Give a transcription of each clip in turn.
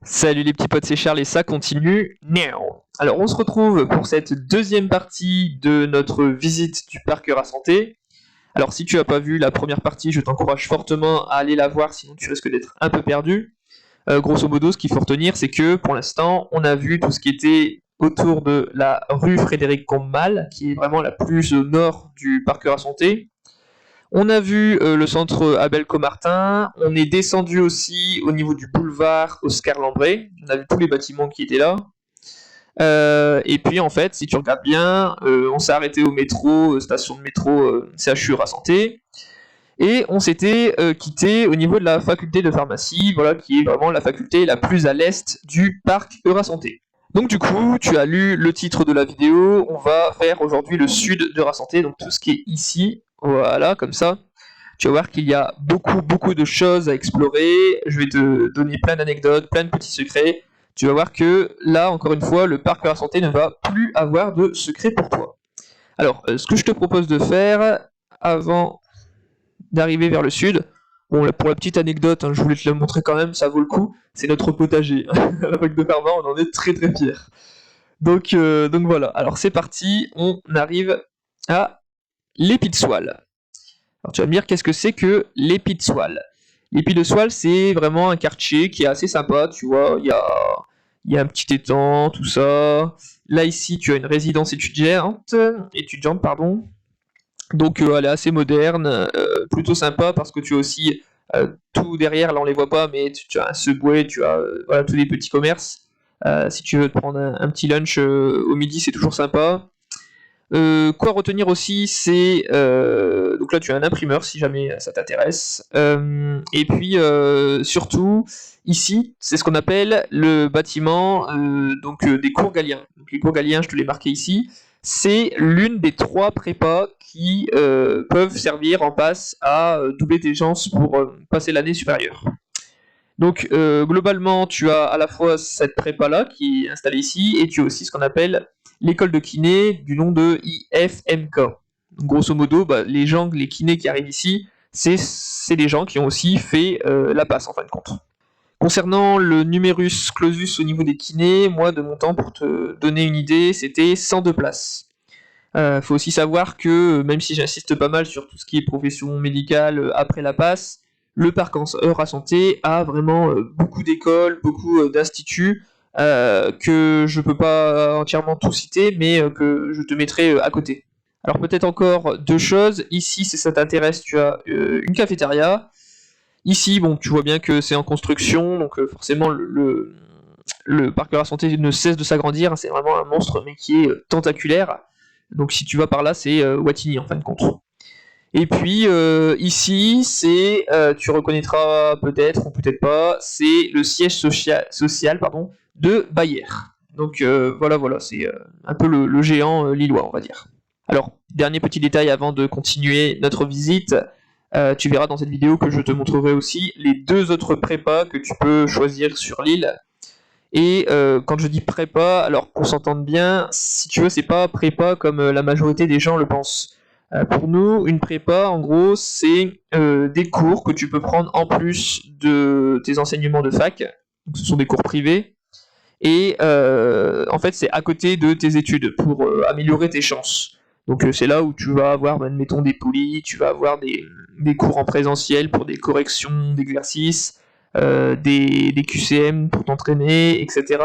Salut les petits potes, c'est Charles et ça continue. Alors on se retrouve pour cette deuxième partie de notre visite du parc Eura Santé. Alors si tu n'as pas vu la première partie, je t'encourage fortement à aller la voir, sinon tu risques d'être un peu perdu. Grosso modo, ce qu'il faut retenir, c'est que pour l'instant, on a vu tout ce qui était autour de la rue Frédéric Combal, qui est vraiment la plus au nord du parc Eura Santé. On a vu le centre Abel Comartin, on est descendu aussi au niveau du boulevard Oscar Lambré, on a vu tous les bâtiments qui étaient là. Et puis en fait, si tu regardes bien, on s'est arrêté au métro, station de métro CHU Santé, et on s'était quitté au niveau de la faculté de pharmacie, voilà, qui est vraiment la faculté la plus à l'est du parc Eura-Santé. Donc du coup, tu as lu le titre de la vidéo, on va faire aujourd'hui le sud d'Eura-Santé, donc tout ce qui est ici, voilà, comme ça. Tu vas voir qu'il y a beaucoup de choses à explorer, je vais te donner plein d'anecdotes, plein de petits secrets. Tu vas voir que là, encore une fois, le parc Eura-Santé ne va plus avoir de secrets pour toi. Alors, ce que je te propose de faire, avant d'arriver vers le sud. Bon, là, pour la petite anecdote, hein, je voulais te la montrer quand même, ça vaut le coup. C'est notre potager. À la fac de Fervent, on en est très fiers. Donc voilà. Alors c'est parti, on arrive à l'Épide-Soile. Alors tu vas me dire, qu'est-ce que c'est que l'Épide-Soile? L'Épide-Soile, c'est vraiment un quartier qui est assez sympa, tu vois. Il y a un petit étang, tout ça. Là, ici, tu as une résidence étudiante, pardon. Donc elle est assez moderne, plutôt sympa parce que tu as aussi tout derrière, là on les voit pas, mais tu as un Subway, tu as voilà, tous les petits commerces. Si tu veux te prendre un petit lunch au midi, c'est toujours sympa. Quoi retenir aussi, c'est donc là tu as un imprimeur si jamais ça t'intéresse. Et puis surtout ici, c'est ce qu'on appelle le bâtiment des cours Galliens. Donc les cours Galliens, je te l'ai marqué ici. C'est l'une des 3 prépas qui peuvent servir en passe à doubler tes chances pour passer l'année supérieure. Donc globalement, tu as à la fois cette prépa-là qui est installée ici, et tu as aussi ce qu'on appelle l'école de kiné du nom de IFMK. Donc, grosso modo, les kinés qui arrivent ici, c'est des gens qui ont aussi fait la passe en fin de compte. Concernant le numerus clausus au niveau des kinés, moi de mon temps, pour te donner une idée, c'était 102 places. Faut aussi savoir que, même si j'insiste pas mal sur tout ce qui est profession médicale après la passe, le parc Eura Santé a vraiment beaucoup d'écoles, beaucoup d'instituts, que je peux pas entièrement tout citer, mais que je te mettrai à côté. Alors peut-être encore 2 choses. Ici, si ça t'intéresse, tu as une cafétéria. Ici, bon, tu vois bien que c'est en construction, donc forcément le parc Eura Santé ne cesse de s'agrandir. C'est vraiment un monstre, mais qui est tentaculaire. Donc si tu vas par là, c'est Wattignies en fin de compte. Et puis ici, tu reconnaîtras peut-être ou peut-être pas, c'est le siège social de Bayer. Donc voilà, c'est un peu le géant lillois, on va dire. Alors, dernier petit détail avant de continuer notre visite, tu verras dans cette vidéo que je te montrerai aussi les 2 autres prépas que tu peux choisir sur l'île. Et quand je dis prépa, alors qu'on s'entende bien, si tu veux, c'est pas prépa comme la majorité des gens le pensent. Pour nous, une prépa, en gros, c'est des cours que tu peux prendre en plus de tes enseignements de fac. Donc, ce sont des cours privés. Et en fait, c'est à côté de tes études pour améliorer tes chances. Donc c'est là où tu vas avoir, admettons, des polis, tu vas avoir des cours en présentiel pour des corrections d'exercices, des QCM pour t'entraîner, etc.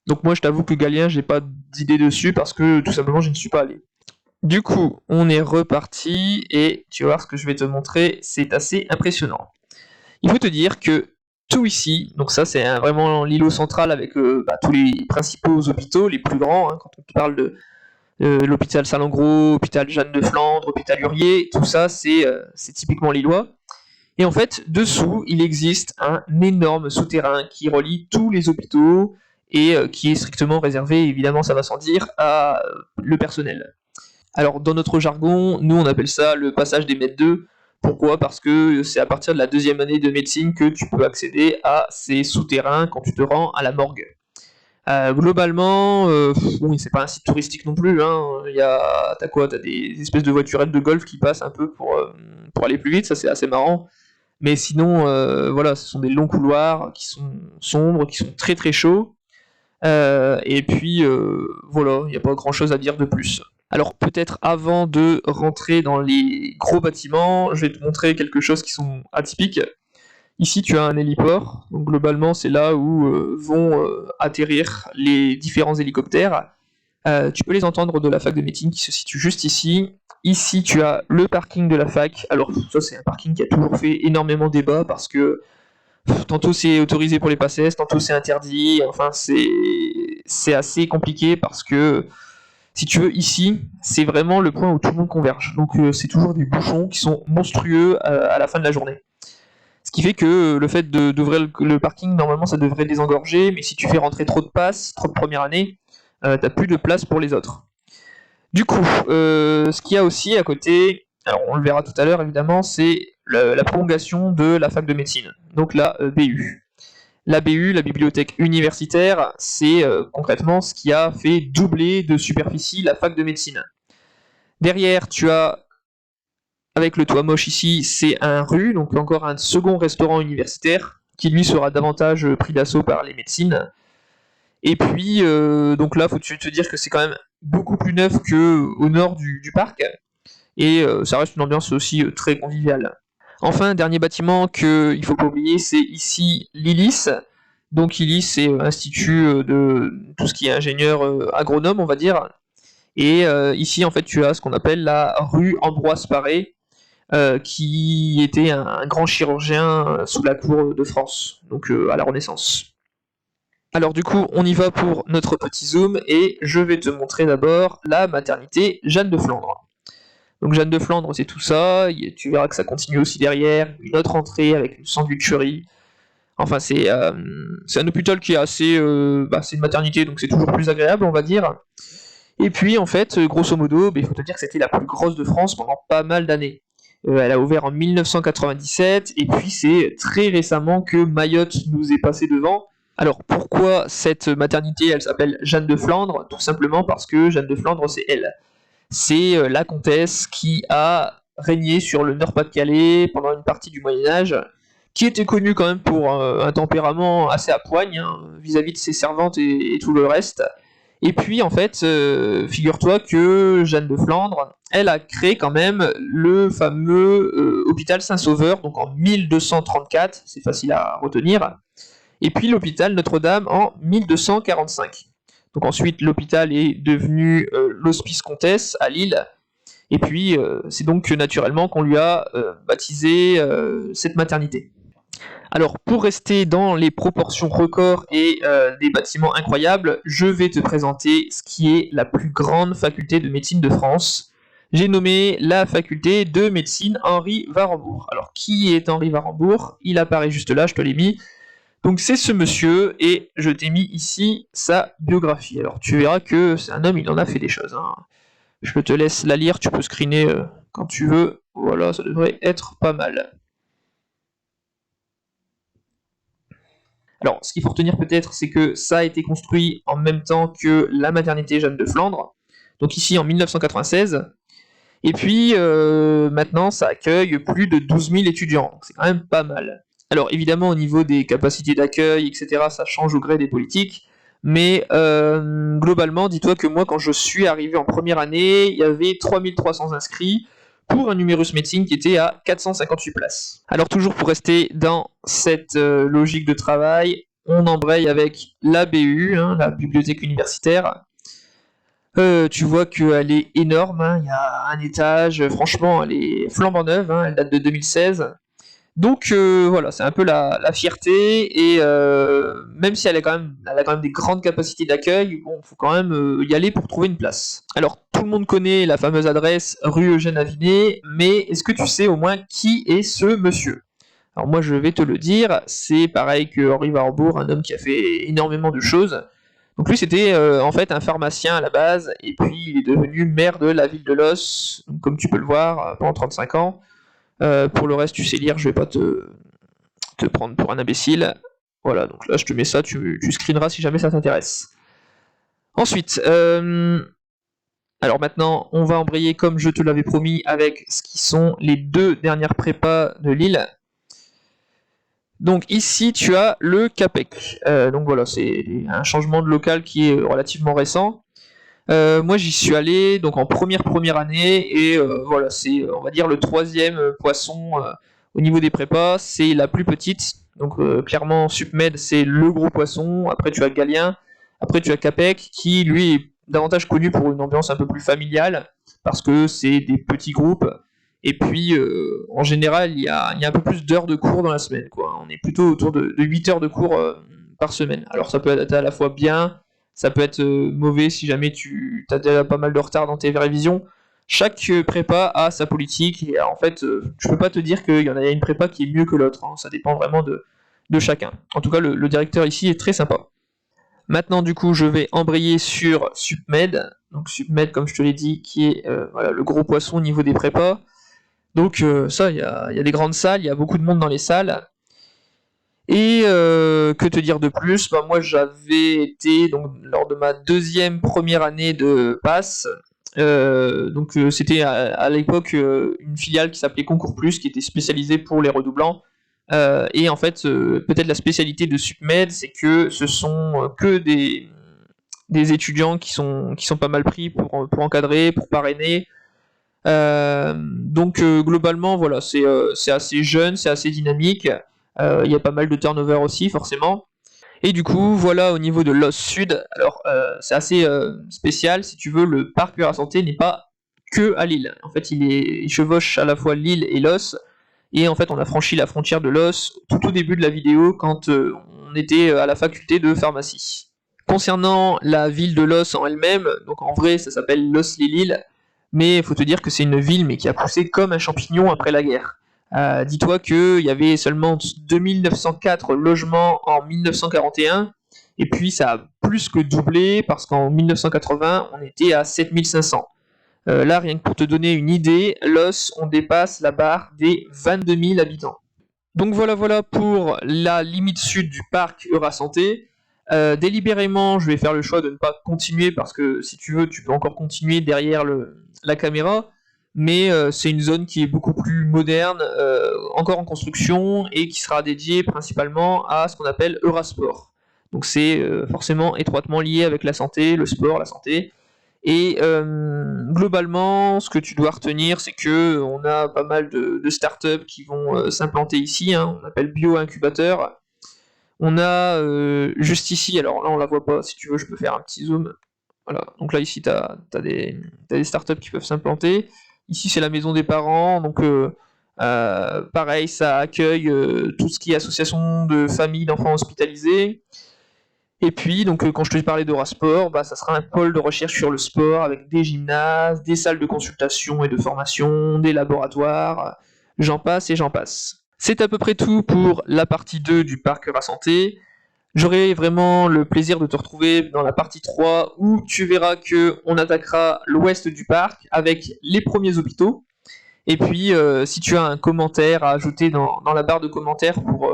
Donc moi je t'avoue que Galien, j'ai pas d'idée dessus parce que tout simplement je ne suis pas allé. Du coup, on est reparti et tu vas voir ce que je vais te montrer, c'est assez impressionnant. Il faut te dire que tout ici, donc ça c'est vraiment l'îlot central avec tous les principaux hôpitaux, les plus grands, hein, quand on te parle de l'hôpital Salengro, l'hôpital Jeanne de Flandre, l'hôpital Urier, tout ça c'est typiquement lillois. Et en fait, dessous, il existe un énorme souterrain qui relie tous les hôpitaux et qui est strictement réservé, évidemment ça va sans dire, à le personnel. Alors dans notre jargon, nous on appelle ça le passage des maîtres 2. Pourquoi? Parce que c'est à partir de la 2e année de médecine que tu peux accéder à ces souterrains quand tu te rends à la morgue. Globalement, bon, c'est pas un site touristique non plus, hein. T'as des espèces de voiturettes de golf qui passent un peu pour aller plus vite, ça c'est assez marrant. Mais sinon, voilà, ce sont des longs couloirs qui sont sombres, qui sont très très chauds. Et puis, voilà, il n'y a pas grand-chose à dire de plus. Alors peut-être avant de rentrer dans les gros bâtiments, je vais te montrer quelque chose qui sont atypiques. Ici, tu as un héliport. Donc globalement, c'est là où vont atterrir les différents hélicoptères. Tu peux les entendre de la fac de médecine qui se situe juste ici. Ici, tu as le parking de la fac. Alors ça, c'est un parking qui a toujours fait énormément débat parce que tantôt c'est autorisé pour les passeurs, tantôt c'est interdit. Enfin, c'est assez compliqué parce que si tu veux, ici, c'est vraiment le point où tout le monde converge. Donc c'est toujours des bouchons qui sont monstrueux à la fin de la journée. Ce qui fait que le fait d'ouvrir le parking, normalement ça devrait désengorger, mais si tu fais rentrer trop de passes, trop de première année, t'as plus de place pour les autres. Du coup, ce qu'il y a aussi à côté, alors on le verra tout à l'heure évidemment, c'est la prolongation de la fac de médecine, donc la BU. La BU, la bibliothèque universitaire, c'est concrètement ce qui a fait doubler de superficie la fac de médecine. Derrière, tu as, avec le toit moche ici, c'est un rue, donc encore un second restaurant universitaire, qui lui sera davantage pris d'assaut par les médecines. Et puis, donc là, faut te dire que c'est quand même beaucoup plus neuf qu'au nord du parc, et ça reste une ambiance aussi très conviviale. Enfin, dernier bâtiment qu'il ne faut pas oublier, c'est ici l'ILIS. Donc l'ILIS, c'est Institut de tout ce qui est ingénieur agronome, on va dire. Et ici, en fait, tu as ce qu'on appelle la rue Ambroise Paré, qui était un grand chirurgien sous la cour de France, donc à la Renaissance. Alors du coup, on y va pour notre petit zoom, et je vais te montrer d'abord la maternité Jeanne de Flandre. Donc Jeanne de Flandre, c'est tout ça, tu verras que ça continue aussi derrière, une autre entrée avec une sandwicherie. Enfin, c'est un hôpital qui est assez... c'est une maternité, donc c'est toujours plus agréable, on va dire. Et puis, en fait, grosso modo, il faut te dire que c'était la plus grosse de France pendant pas mal d'années. Elle a ouvert en 1997, et puis c'est très récemment que Mayotte nous est passé devant. Alors pourquoi cette maternité, elle s'appelle Jeanne de Flandre? Tout simplement parce que Jeanne de Flandre, c'est elle. C'est la comtesse qui a régné sur le Nord-Pas-de-Calais pendant une partie du Moyen-Âge, qui était connue quand même pour un tempérament assez à poigne, hein, vis-à-vis de ses servantes et tout le reste. Et puis en fait, figure-toi que Jeanne de Flandre, elle a créé quand même le fameux hôpital Saint-Sauveur, donc en 1234, c'est facile à retenir, et puis l'hôpital Notre-Dame en 1245. Donc ensuite, l'hôpital est devenu l'Hospice Comtesse à Lille, et puis c'est donc naturellement qu'on lui a baptisé cette maternité. Alors, pour rester dans les proportions records et des bâtiments incroyables, je vais te présenter ce qui est la plus grande faculté de médecine de France. J'ai nommé la faculté de médecine Henri Warembourg. Alors, qui est Henri Warembourg? Il apparaît juste là, je te l'ai mis. Donc, c'est ce monsieur, et je t'ai mis ici sa biographie. Alors, tu verras que c'est un homme, il en a fait des choses, hein. Je te laisse la lire, tu peux screener quand tu veux. Voilà, ça devrait être pas mal. Alors, ce qu'il faut retenir peut-être, c'est que ça a été construit en même temps que la maternité Jeanne de Flandre, donc ici en 1996, et puis maintenant ça accueille plus de 12 000 étudiants, donc c'est quand même pas mal. Alors évidemment au niveau des capacités d'accueil, etc., ça change au gré des politiques, mais globalement, dis-toi que moi quand je suis arrivé en première année, il y avait 3300 inscrits, pour un numerus médecine qui était à 458 places. Alors toujours pour rester dans cette logique de travail, on embraye avec la BU, hein, la bibliothèque universitaire. Tu vois qu'elle est énorme, hein, il y a un étage, franchement elle est flambant neuve, hein, elle date de 2016. Donc voilà, c'est un peu la fierté, et même si elle a quand même des grandes capacités d'accueil, bon, faut quand même y aller pour trouver une place. Alors tout le monde connaît la fameuse adresse rue Eugène Avinet, mais est-ce que tu sais au moins qui est ce monsieur? Alors moi je vais te le dire, c'est pareil que Henri Warburg, un homme qui a fait énormément de choses. Donc lui c'était en fait un pharmacien à la base, et puis il est devenu maire de la ville de Los, donc, comme tu peux le voir, pendant 35 ans. Pour le reste, tu sais lire, je vais pas te prendre pour un imbécile. Voilà, donc là je te mets ça, tu screeneras si jamais ça t'intéresse. Ensuite, alors maintenant, on va embrayer comme je te l'avais promis avec ce qui sont les deux dernières prépas de Lille. Donc ici tu as le CAPEC. Donc voilà, c'est un changement de local qui est relativement récent. Moi j'y suis allé donc en première année et voilà, c'est on va dire le troisième poisson au niveau des prépas, c'est la plus petite. Donc clairement SupMed c'est le gros poisson, après tu as Galien, après tu as Capec qui lui est davantage connu pour une ambiance un peu plus familiale parce que c'est des petits groupes et puis en général il y a un peu plus d'heures de cours dans la semaine quoi. On est plutôt autour de 8 heures de cours par semaine. Alors ça peut être à la fois bien, ça peut être mauvais si jamais tu as déjà pas mal de retard dans tes révisions. Chaque prépa a sa politique et en fait, je peux pas te dire qu'il y en a une prépa qui est mieux que l'autre, hein. Ça dépend vraiment de chacun. En tout cas, le directeur ici est très sympa. Maintenant, du coup, je vais embrayer sur SupMed. Donc SupMed, comme je te l'ai dit, qui est voilà, le gros poisson au niveau des prépas. Donc ça, il y a des grandes salles, il y a beaucoup de monde dans les salles. Et que te dire de plus, bah, moi j'avais été donc, lors de ma première année de passe, c'était à l'époque une filiale qui s'appelait Concours Plus, qui était spécialisée pour les redoublants. Et en fait, peut-être la spécialité de SupMed, c'est que ce sont que des étudiants qui sont pas mal pris pour encadrer, pour parrainer. Globalement, voilà, c'est assez jeune, c'est assez dynamique. Il y a pas mal de turnover aussi, forcément. Et du coup, voilà, au niveau de l'os sud, alors c'est assez spécial, si tu veux, le parc Cœur à Santé n'est pas que à Lille. En fait, il chevauche à la fois Lille et l'os, et en fait, on a franchi la frontière de l'os tout au début de la vidéo quand on était à la faculté de pharmacie. Concernant la ville de Los en elle-même, donc en vrai, ça s'appelle Los-les-Lilles, mais il faut te dire que c'est une ville mais qui a poussé comme un champignon après la guerre. Dis-toi qu'il y avait seulement 2904 logements en 1941, et puis ça a plus que doublé parce qu'en 1980, on était à 7500. Là, rien que pour te donner une idée, Los, on dépasse la barre des 22 000 habitants. Donc voilà pour la limite sud du parc Eurasanté. Délibérément, je vais faire le choix de ne pas continuer parce que si tu veux, tu peux encore continuer derrière la caméra. Mais c'est une zone qui est beaucoup plus moderne, encore en construction et qui sera dédiée principalement à ce qu'on appelle Eurasport. Donc c'est forcément étroitement lié avec la santé, le sport, la santé. Et globalement, ce que tu dois retenir, c'est que on a pas mal de startups qui vont s'implanter ici, hein, on appelle bio-incubateur. On a juste ici, alors là on la voit pas, si tu veux je peux faire un petit zoom. Voilà, donc là ici t'as des startups qui peuvent s'implanter. Ici c'est la maison des parents, donc pareil, ça accueille tout ce qui est association de familles d'enfants hospitalisés. Et puis, donc, quand je te parlais d'Eurasport, bah, ça sera un pôle de recherche sur le sport avec des gymnases, des salles de consultation et de formation, des laboratoires, j'en passe et j'en passe. C'est à peu près tout pour la partie 2 du parc Santé. J'aurai vraiment le plaisir de te retrouver dans la partie 3 où tu verras que on attaquera l'ouest du parc avec les premiers hôpitaux. Et puis, si tu as un commentaire à ajouter dans la barre de commentaires pour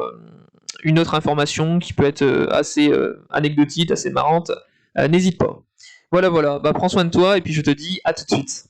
une autre information qui peut être assez anecdotique, assez marrante, n'hésite pas. Voilà, bah, prends soin de toi et puis je te dis à tout de suite.